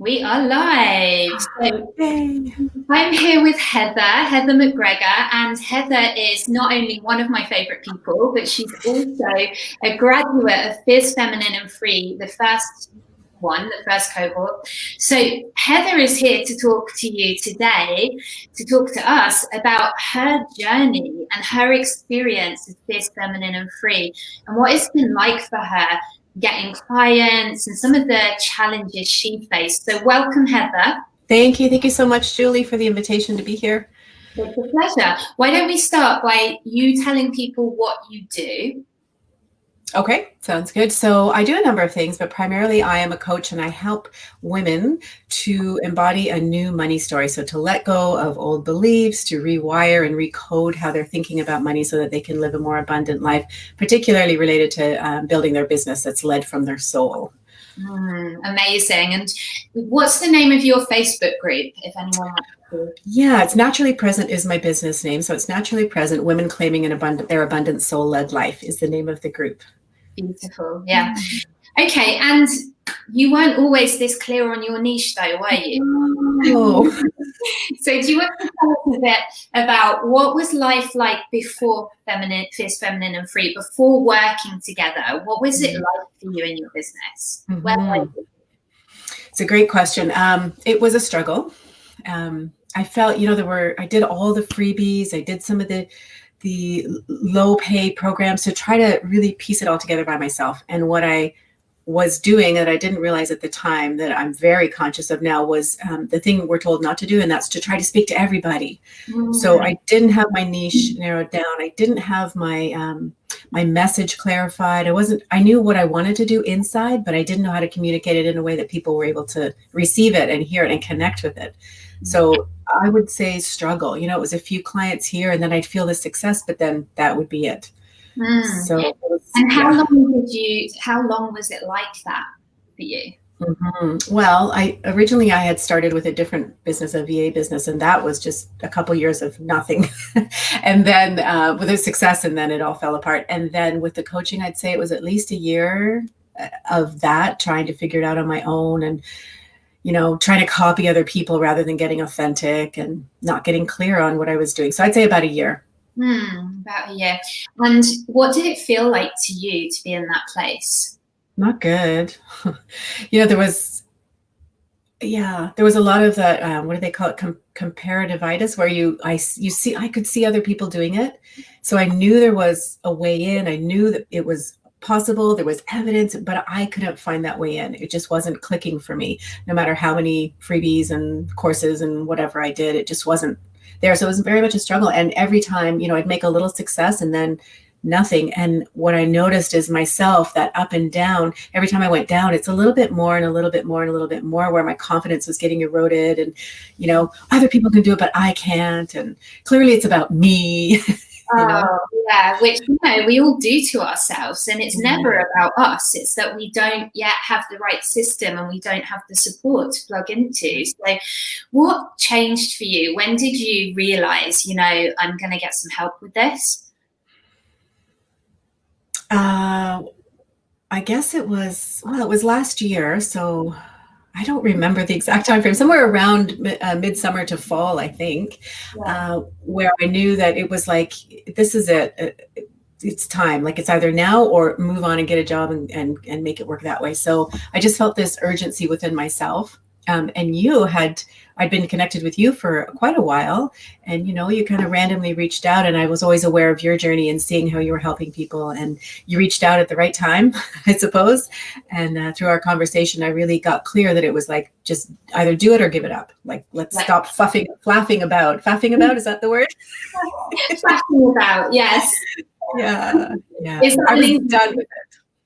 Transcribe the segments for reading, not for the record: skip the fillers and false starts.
We are live. So Yay. I'm here with Heather McGregor, and Heather is not only one of my favorite people, but she's also a graduate of Fierce Feminine and Free, the first cohort. So Heather is here to talk to you today, to talk to us about her journey and her experience of Fierce Feminine and Free and what it's been like for her getting clients and some of the challenges she faced. So welcome, Heather. Thank you. Thank you so much, Julie, for the invitation to be here. It's a pleasure. Why don't we start by you telling people what you do? Okay, sounds good. So I do a number of things, but primarily I am a coach and I help women to embody a new money story. So to let go of old beliefs, to rewire and recode how they're thinking about money so that they can live a more abundant life, particularly related to building their business that's led from their soul. Amazing. And what's the name of your Facebook group, if anyone wants to? Yeah, it's Naturally Present is my business name. So it's Naturally Present Women Claiming their Abundant Soul-Led Life is the name of the group. Beautiful. Yeah. Okay. And you weren't always this clear on your niche, though, were you? Oh. So do you want to tell us a bit about what was life like before Fierce Feminine and Free, before working together? What was it like for you in your business? It's a great question. It was a struggle. I felt, I did all the freebies. I did some of the low pay programs to try to really piece it all together by myself. And what I was doing that I didn't realize at the time that I'm very conscious of now was the thing we're told not to do, and that's to try to speak to everybody. So I didn't have my niche narrowed down. I didn't have my my message clarified. I knew what I wanted to do inside, but I didn't know how to communicate it in a way that people were able to receive it and hear it and connect with it. So I would say struggle. It was a few clients here and then I'd feel the success, but then that would be it. So and how long was it like that for you? Well, originally I had started with a different business, a VA business, and that was just a couple years of nothing. And then with a success, and then it all fell apart. And then with the coaching, I'd say it was at least a year of that, trying to figure it out on my own and trying to copy other people rather than getting authentic and not getting clear on what I was doing. So I'd say about a year. About a year. And what did it feel like to you to be in that place? Not good. There was a lot of that. What do they call it? Comparativitis, where I could see other people doing it. So I knew there was a way in. I knew that it was possible. There was evidence, but I couldn't find that way in. It just wasn't clicking for me. No matter how many freebies and courses and whatever I did, it just wasn't there. So it was very much a struggle. And every time, I'd make a little success and then nothing. And what I noticed is myself, that up and down, every time I went down, it's a little bit more and a little bit more and a little bit more, where my confidence was getting eroded and, other people can do it, but I can't. And clearly it's about me. Yeah, which we all do to ourselves, and it's never about us. It's that we don't yet have the right system and we don't have the support to plug into. So what changed for you? When did you realize, I'm going to get some help with this? I guess it was last year. So I don't remember the exact time frame, somewhere around midsummer to fall, I think, where I knew that it was like, this is it. It's time. Like, it's either now or move on and get a job and make it work that way. So I just felt this urgency within myself. And I'd been connected with you for quite a while, and you kind of randomly reached out, and I was always aware of your journey and seeing how you were helping people, and you reached out at the right time, I suppose. And through our conversation, I really got clear that it was like, just either do it or give it up. Like, let's stop flapping about. Faffing about, is that the word? Faffing about, yes. Yeah. I was done with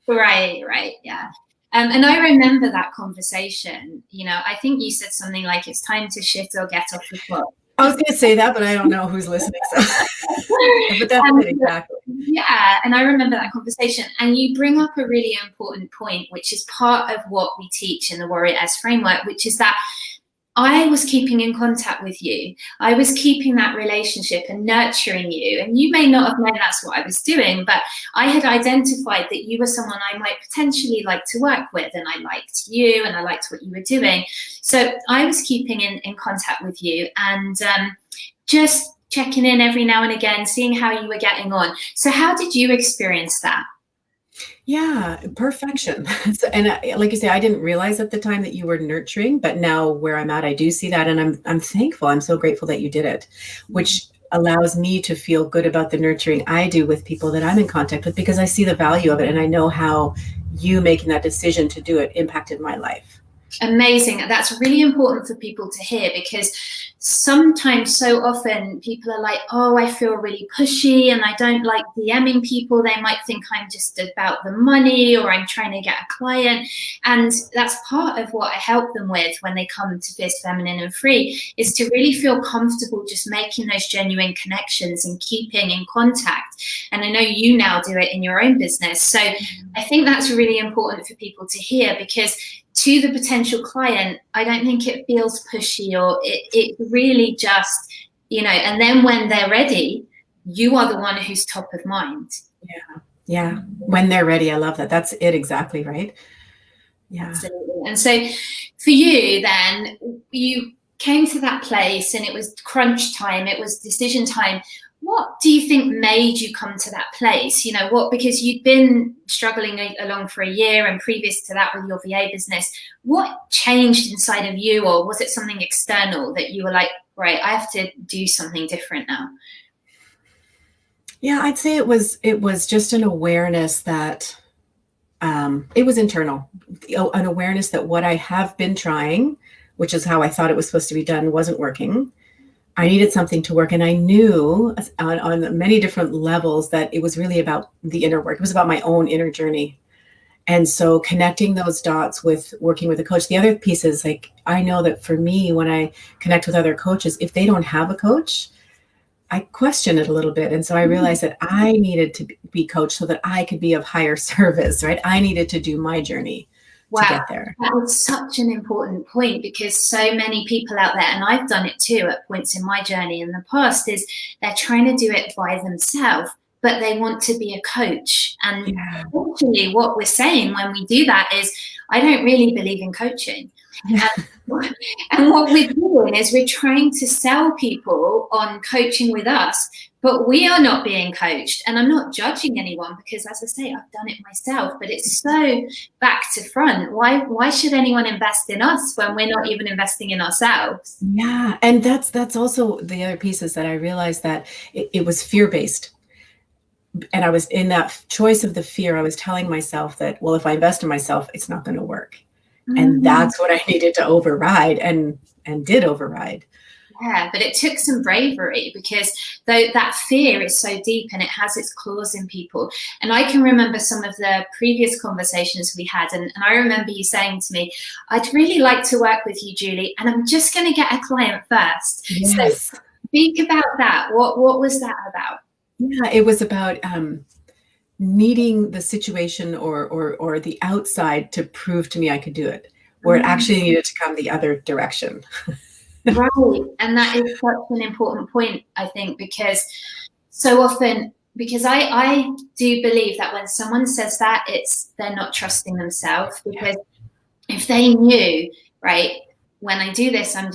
it. Right, yeah. And I remember that conversation. I think you said something like, it's time to shit or get off the clock. I was going to say that, but I don't know who's listening. So. But that's it, exactly. Yeah, and I remember that conversation. And you bring up a really important point, which is part of what we teach in the Warrior S framework, which is that I was keeping in contact with you. I was keeping that relationship and nurturing you. And you may not have known that's what I was doing, but I had identified that you were someone I might potentially like to work with. And I liked you and I liked what you were doing. So I was keeping in contact with you and just checking in every now and again, seeing how you were getting on. So how did you experience that? Yeah, perfection. And like you say, I didn't realize at the time that you were nurturing, but now where I'm at, I do see that, and I'm thankful. I'm so grateful that you did it, which allows me to feel good about the nurturing I do with people that I'm in contact with, because I see the value of it, and I know how you making that decision to do it impacted my life. Amazing. That's really important for people to hear, because sometimes, so often, people are like, oh, I feel really pushy and I don't like DMing people. They might think I'm just about the money or I'm trying to get a client. And that's part of what I help them with when they come to Fierce Feminine and Free, is to really feel comfortable just making those genuine connections and keeping in contact. And I know you now do it in your own business. So I think that's really important for people to hear, because to the potential client, I don't think it feels pushy, or it really just, and then when they're ready, you are the one who's top of mind. Yeah. When they're ready. I love that. That's it. Exactly. Right. Yeah. Absolutely. And so for you, then, you came to that place and it was crunch time. It was decision time. What do you think made you come to that place? Because you'd been struggling along for a year, and previous to that with your VA business, what changed inside of you? Or was it something external that you were like, right, I have to do something different now? Yeah, I'd say it was just an awareness that it was internal, an awareness that what I have been trying, which is how I thought it was supposed to be done, wasn't working. I needed something to work. And I knew on many different levels that it was really about the inner work. It was about my own inner journey. And so connecting those dots with working with a coach. The other piece is, like, I know that for me, when I connect with other coaches, if they don't have a coach, I question it a little bit. And so I realized that I needed to be coached so that I could be of higher service, right? I needed to do my journey. Wow, to get there. That was such an important point, because so many people out there, and I've done it too at points in my journey in the past, is they're trying to do it by themselves, but they want to be a coach. And actually what we're saying when we do that is, I don't really believe in coaching. And what we're doing is we're trying to sell people on coaching with us, but we are not being coached. And I'm not judging anyone, because, as I say, I've done it myself, but it's so back to front. Why should anyone invest in us when we're not even investing in ourselves? Yeah. And that's also the other pieces that I realized, that it was fear-based. And I was in that choice of the fear. I was telling myself that, well, if I invest in myself, it's not going to work. And that's what I needed to override, and did override. Yeah, but it took some bravery, because though that fear is so deep and it has its claws in people. And I can remember some of the previous conversations we had, and I remember you saying to me, I'd really like to work with you, Julie, and I'm just going to get a client first. Yes. So speak about that. What was that about? Yeah, it was about needing the situation or the outside to prove to me I could do it, where it actually needed to come the other direction. Right. And that is such an important point, I think, because so often, because I do believe that when someone says that, they're not trusting themselves, because if they knew, right, when I do this, I'm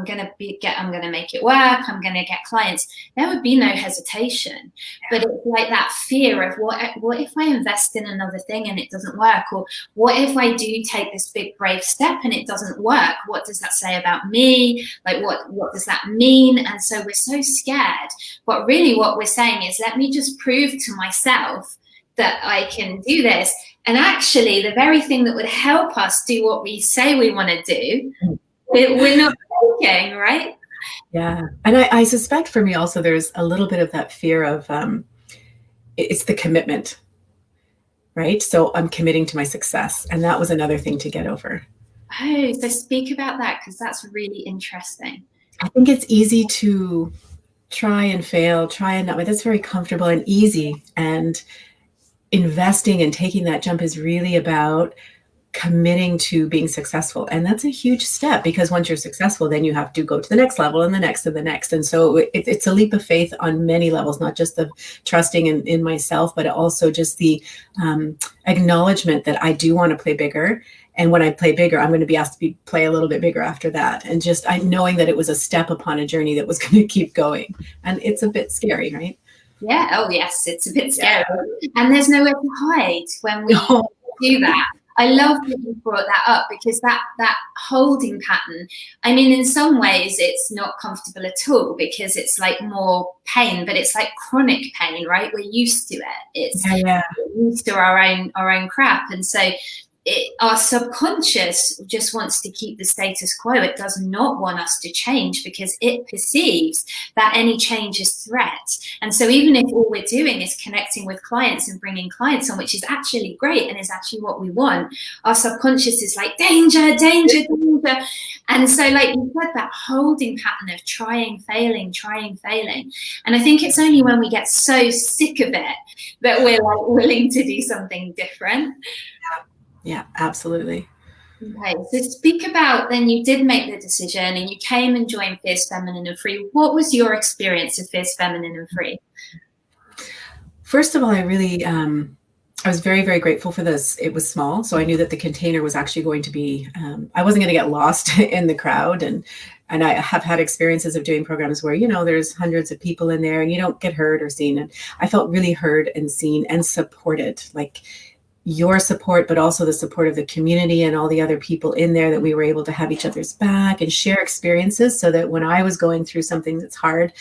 going to make it work, I'm going to get clients, there would be no hesitation. But it's like that fear of what if I invest in another thing and it doesn't work? Or what if I do take this big brave step and it doesn't work? What does that say about me? Like, what does that mean? And so we're so scared. But really what we're saying is, let me just prove to myself that I can do this. And actually, the very thing that would help us do what we say we want to do, we're not thinking, right? Yeah. And I suspect for me also, there's a little bit of that fear of it's the commitment, right? So I'm committing to my success. And that was another thing to get over. Oh, so speak about that, because that's really interesting. I think it's easy to try and fail, try and not, but that's very comfortable and easy. And investing and taking that jump is really about committing to being successful. And that's a huge step, because once you're successful, then you have to go to the next level and the next and the next. And so it's a leap of faith on many levels, not just the trusting in myself, but also just the acknowledgement that I do want to play bigger. And when I play bigger, I'm going to be asked to play a little bit bigger after that. And just knowing that it was a step upon a journey that was going to keep going. And it's a bit scary, right? Yeah. Oh, yes. It's a bit scary. Yeah. And there's nowhere to hide when we do that. I love that you brought that up, because that holding pattern, I mean, in some ways it's not comfortable at all, because it's like more pain, but it's like chronic pain, right? We're used to it. It's we're used to our own crap. And so our subconscious just wants to keep the status quo. It does not want us to change, because it perceives that any change is threat. And so even if all we're doing is connecting with clients and bringing clients on, which is actually great and is actually what we want, our subconscious is like, danger, danger, danger. And so, like you said, that holding pattern of trying, failing. And I think it's only when we get so sick of it that we're like willing to do something different. Yeah, absolutely. Okay, so speak about, then you did make the decision and you came and joined Fierce Feminine and Free. What was your experience of Fierce Feminine and Free? First of all, I was very, very grateful for this. It was small, so I knew that the container was actually going to be, I wasn't going to get lost in the crowd. And I have had experiences of doing programs where, there's hundreds of people in there and you don't get heard or seen. And I felt really heard and seen and supported, like your support, but also the support of the community and all the other people in there, that we were able to have each other's back and share experiences, so that when I was going through something that's hard,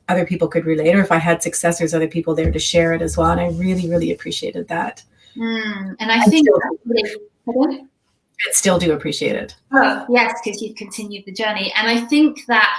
other people could relate, or if I had success, there's other people there to share it as well. And I really, really appreciated that. And I think I still do appreciate it. Oh, yes, because you've continued the journey. And I think that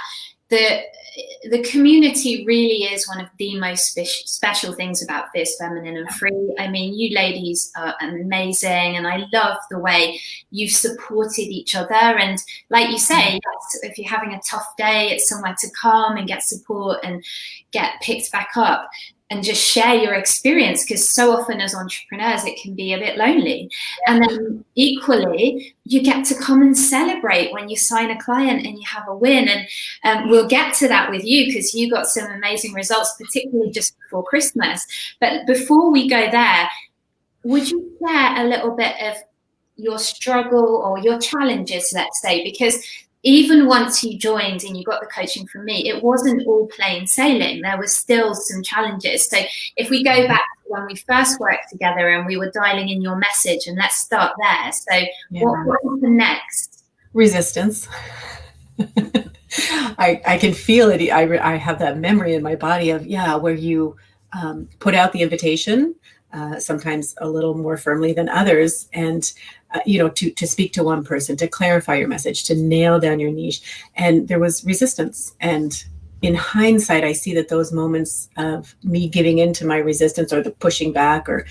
the community really is one of the most special things about Fierce Feminine and Free. I mean, you ladies are amazing, and I love the way you've supported each other. And like you say, yes, if you're having a tough day, it's somewhere to come and get support and get picked back up and just share your experience, because so often as entrepreneurs it can be a bit lonely. And then equally, you get to come and celebrate when you sign a client and you have a win. And we'll get to that with you, because you got some amazing results, particularly just before Christmas. But before we go there, would you share a little bit of your struggle or your challenges, let's say? Because even once you joined and you got the coaching from me, it wasn't all plain sailing. There was still some challenges. So if we go back to when we first worked together and we were dialing in your message, and let's start there. So what was the next? Resistance. I can feel it. I have that memory in my body of, where you put out the invitation, sometimes a little more firmly than others. And to speak to one person, to clarify your message, to nail down your niche. And there was resistance. And in hindsight, I see that those moments of me giving into my resistance, or the pushing back, or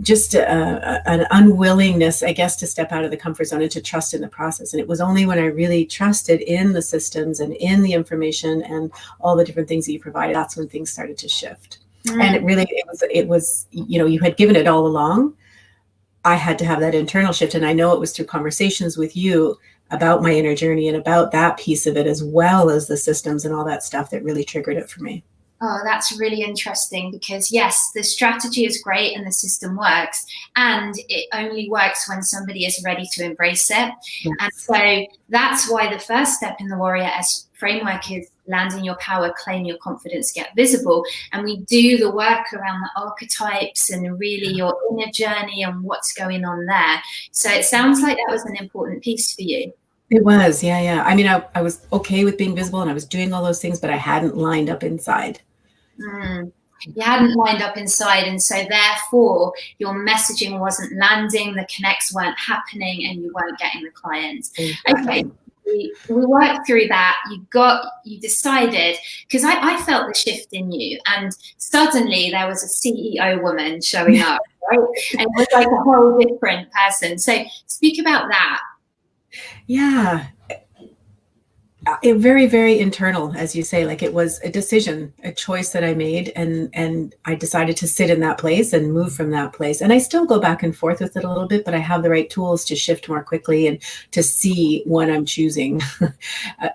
just an unwillingness, I guess, to step out of the comfort zone and to trust in the process. And it was only when I really trusted in the systems and in the information and all the different things that you provided, that's when things started to shift. And it was, you had given it all along. I had to have that internal shift. And I know it was through conversations with you about my inner journey and about that piece of it, as well as the systems and all that stuff, that really triggered it for me. Oh, that's really interesting, because yes, the strategy is great and the system works, and it only works when somebody is ready to embrace it. Yes. And so that's why the first step in the Warrior S framework is land in your power, claim your confidence, get visible. And we do the work around the archetypes and really your inner journey and what's going on there. So it sounds like that was an important piece for you. It was, yeah. I mean, I was okay with being visible and I was doing all those things, but I hadn't lined up inside. You hadn't lined up inside, and so therefore your messaging wasn't landing, the connects weren't happening, and you weren't getting the clients. Okay, we worked through that. You decided, because I felt the shift in you, and suddenly there was a CEO woman showing up, right? And it was like a whole different person. So speak about that. Yeah. very, very internal, as you say. Like, it was a decision, a choice that I made, and I decided to sit in that place and move from that place. And I still go back and forth with it a little bit, but I have the right tools to shift more quickly and to see when I'm choosing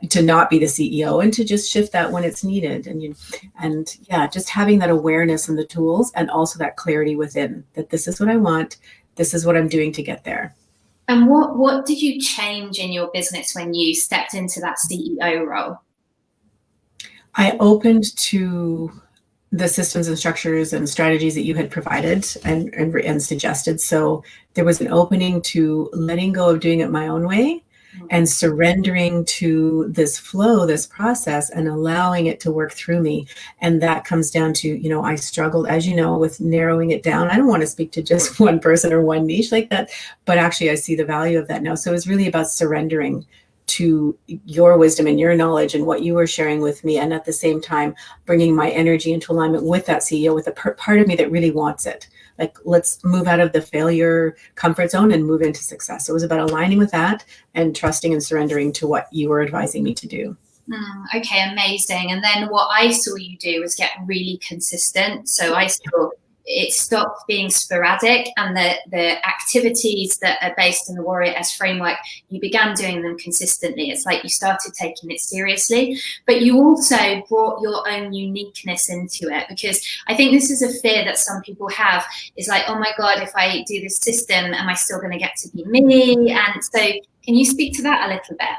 to not be the CEO, and to just shift that when it's needed. And yeah, just having that awareness and the tools, and also that clarity within, that this is what I want, this is what I'm doing to get there. And what did you change in your business when you stepped into that CEO role? I opened to the systems and structures and strategies that you had provided and suggested. So there was an opening to letting go of doing it my own way, and surrendering to this flow, this process, and allowing it to work through me. And that comes down to, I struggled, as you know, with narrowing it down. I don't want to speak to just one person or one niche like that, but actually I see the value of that now. So it was really about surrendering to your wisdom and your knowledge and what you were sharing with me. And at the same time, bringing my energy into alignment with that CEO, with a part of me that really wants it. Like, let's move out of the failure comfort zone and move into success. So it was about aligning with that and trusting and surrendering to what you were advising me to do. Okay, amazing. And then what I saw you do was get really consistent. So I saw it stopped being sporadic, and the activities that are based in the Warrior S framework, you began doing them consistently. It's like you started taking it seriously, but you also brought your own uniqueness into it, because I think this is a fear that some people have, is like, oh my God, if I do this system, am I still going to get to be me? And so can you speak to that a little bit?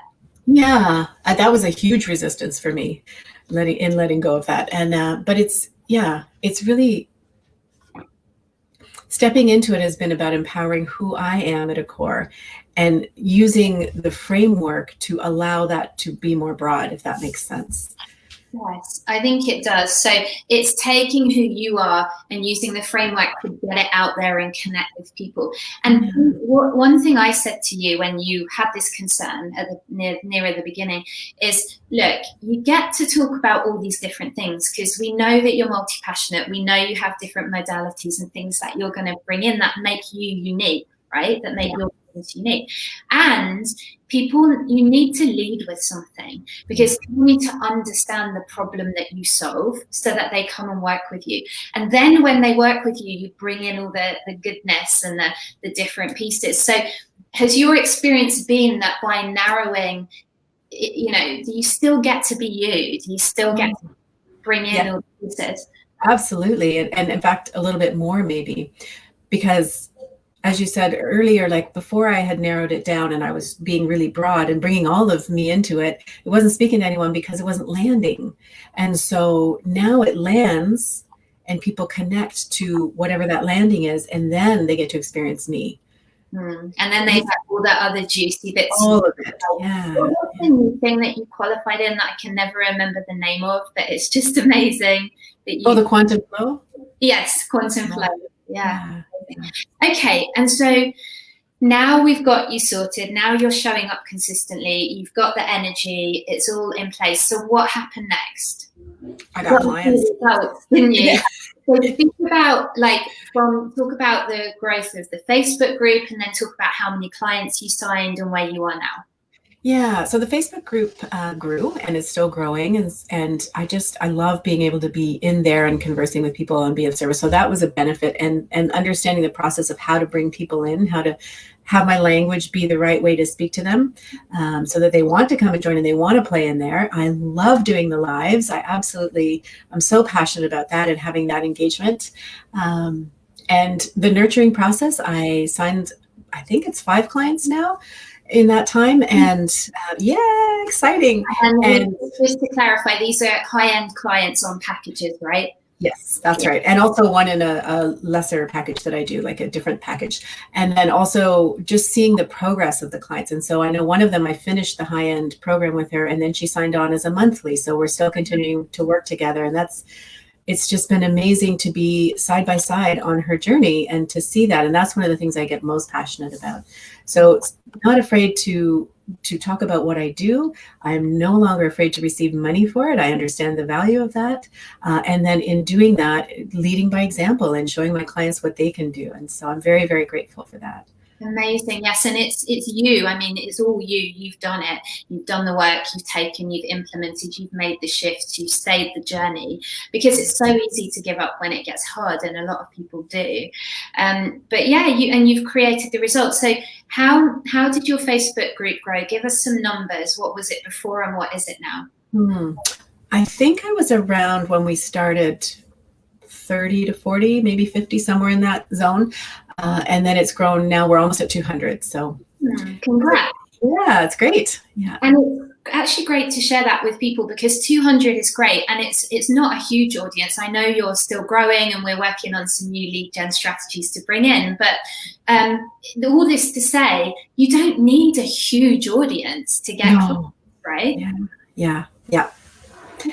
Yeah, that was a huge resistance for me, letting go of that. And but it's really, stepping into it has been about empowering who I am at a core, and using the framework to allow that to be more broad, if that makes sense. Yes, I think it does. So it's taking who you are and using the framework to get it out there and connect with people. And one thing I said to you when you had this concern at nearer the beginning is, look, you get to talk about all these different things because we know that you're multi-passionate. We know you have different modalities and things that you're going to bring in that make you unique, right? That make your business unique. And people, you need to lead with something, because you need to understand the problem that you solve so that they come and work with you. And then when they work with you, you bring in all the goodness and the different pieces. So has your experience been that by narrowing, do you still get to be you? Do you still get to bring in all the pieces? Absolutely. And in fact, a little bit more maybe, because as you said earlier, like before I had narrowed it down and I was being really broad and bringing all of me into it, it wasn't speaking to anyone because it wasn't landing. And so now it lands and people connect to whatever that landing is, and then they get to experience me. And then they have all that other juicy bits. All of it. Yeah. What's the new thing that you qualified in that I can never remember the name of, but it's just amazing that you... the quantum flow? Yes, quantum flow. Yeah. Okay, and so now we've got you sorted. Now you're showing up consistently. You've got the energy. It's all in place. So what happened next? I got clients. Didn't you? Yeah. So think about talk about the growth of the Facebook group, and then talk about how many clients you signed and where you are now. Yeah, so the Facebook group grew and is still growing, and I love being able to be in there and conversing with people and be of service. So that was a benefit, and understanding the process of how to bring people in, how to have my language be the right way to speak to them, so that they want to come and join and they want to play in there. I love doing the lives. I'm so passionate about that and having that engagement. And the nurturing process, I signed, I think it's 5 clients now in that time, and exciting. And just to clarify, these are high-end clients on packages, right? Yes, that's right. And also one in a lesser package that I do, like a different package. And then also just seeing the progress of the clients. And so I know one of them, I finished the high-end program with her, and then she signed on as a monthly. So we're still continuing to work together, and it's just been amazing to be side by side on her journey and to see that. And that's one of the things I get most passionate about. So not afraid to talk about what I do. I'm no longer afraid to receive money for it. I understand the value of that. And then in doing that, leading by example and showing my clients what they can do. And so I'm very, very grateful for that. Amazing. Yes. And it's you. I mean, it's all you. You've done it. You've done the work, you've taken, you've implemented, you've made the shifts, you've stayed the journey, because it's so easy to give up when it gets hard, and a lot of people do. But yeah, you've created the results. So how did your Facebook group grow? Give us some numbers. What was it before and what is it now? I think I was around when we started 30 to 40, maybe 50, somewhere in that zone. And then it's grown. Now we're almost at 200. So congrats. Yeah, it's great. Yeah. And it's actually great to share that with people, because 200 is great, and it's not a huge audience. I know you're still growing, and we're working on some new lead gen strategies to bring in, but all this to say, you don't need a huge audience to get clients, right? Yeah.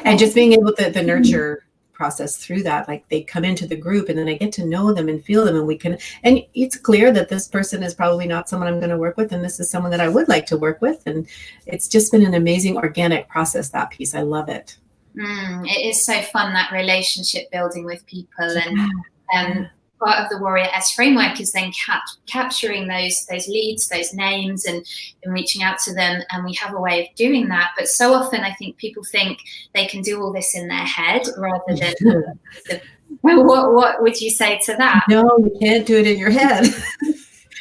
And just being able to the nurture process through that, like they come into the group and then I get to know them and feel them, and it's clear that this person is probably not someone I'm going to work with, and this is someone that I would like to work with. And it's just been an amazing organic process, that piece. I love it. It is so fun, that relationship building with people. And part of the Warrior S framework is then capturing those leads, those names, and reaching out to them. And we have a way of doing that. But so often I think people think they can do all this in their head rather than what would you say to that? No, you can't do it in your head.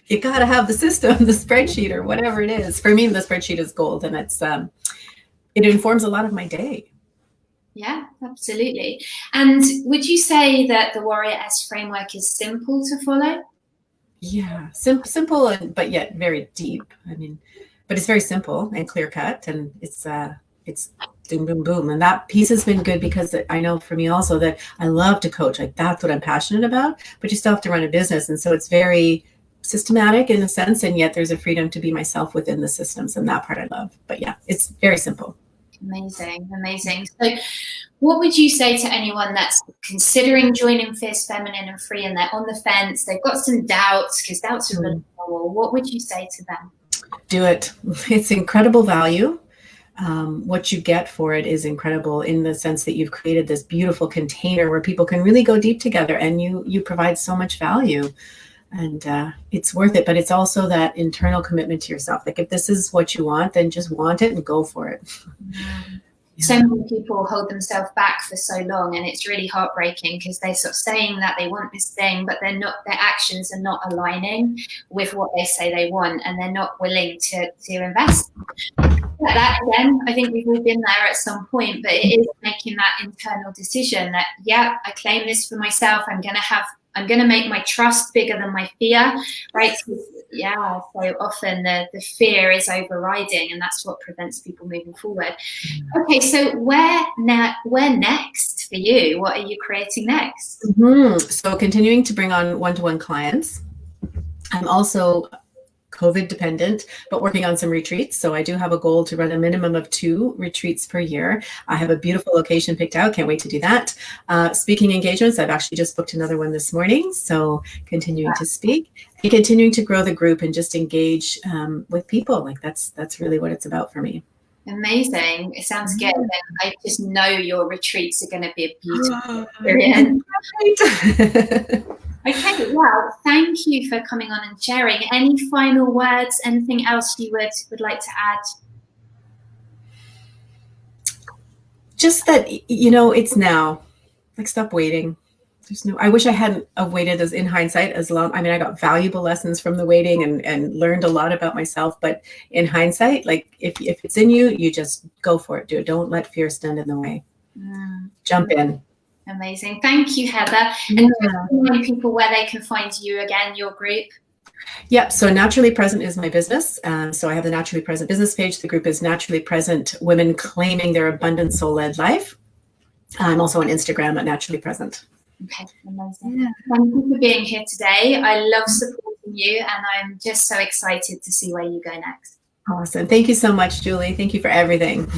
You got to have the system, the spreadsheet, or whatever it is. For me, the spreadsheet is gold, and it informs a lot of my day. Yeah, absolutely. And would you say that the Warrior S framework is simple to follow? Yeah, simple, but yet very deep. I mean, but it's very simple and clear cut, and it's boom, boom, boom. And that piece has been good, because I know for me also that I love to coach. Like, that's what I'm passionate about, but you still have to run a business. And so it's very systematic in a sense, and yet there's a freedom to be myself within the systems, and that part I love. But yeah, it's very simple. Amazing. So what would you say to anyone that's considering joining Fierce Feminine and Free, and they're on the fence, they've got some doubts, because doubts are really normal? What would you say to them? Do it. It's incredible value. What you get for it is incredible, in the sense that you've created this beautiful container where people can really go deep together, and you provide so much value. And it's worth it, but it's also that internal commitment to yourself. Like, if this is what you want, then just want it and go for it. So many people hold themselves back for so long, and it's really heartbreaking, because they're sort of saying that they want this thing, but their actions are not aligning with what they say they want, and they're not willing to invest. That again, I think we've all been there at some point, but it is making that internal decision that, yeah, I claim this for myself. I'm going to make my trust bigger than my fear, right? Yeah, so often the fear is overriding, and that's what prevents people moving forward. Okay, so where next for you? What are you creating next? So continuing to bring on one-to-one clients. I'm also COVID dependent, but working on some retreats. So I do have a goal to run a minimum of 2 retreats per year. I have a beautiful location picked out. Can't wait to do that. Speaking engagements. I've actually just booked another one this morning. So continuing to speak and continuing to grow the group and just engage with people. Like, that's really what it's about for me. Amazing. It sounds good. And I just know your retreats are going to be a beautiful experience. Okay, well, thank you for coming on and sharing. Any final words, anything else you would like to add? Just that, it's now. Like, stop waiting. I wish I hadn't waited, as in hindsight, as long. I mean, I got valuable lessons from the waiting and learned a lot about myself. But in hindsight, like, if it's in you, you just go for it. Don't let fear stand in the way. Jump in. Amazing. Thank you, Heather. And remind people where they can find you again, your group. Yep. So Naturally Present is my business. So I have the Naturally Present business page. The group is Naturally Present Women Claiming Their Abundant Soul-Led Life. I'm also on Instagram at Naturally Present. Okay, amazing. Thank you for being here today. I love supporting you, and I'm just so excited to see where you go next. Awesome. Thank you so much, Julie. Thank you for everything.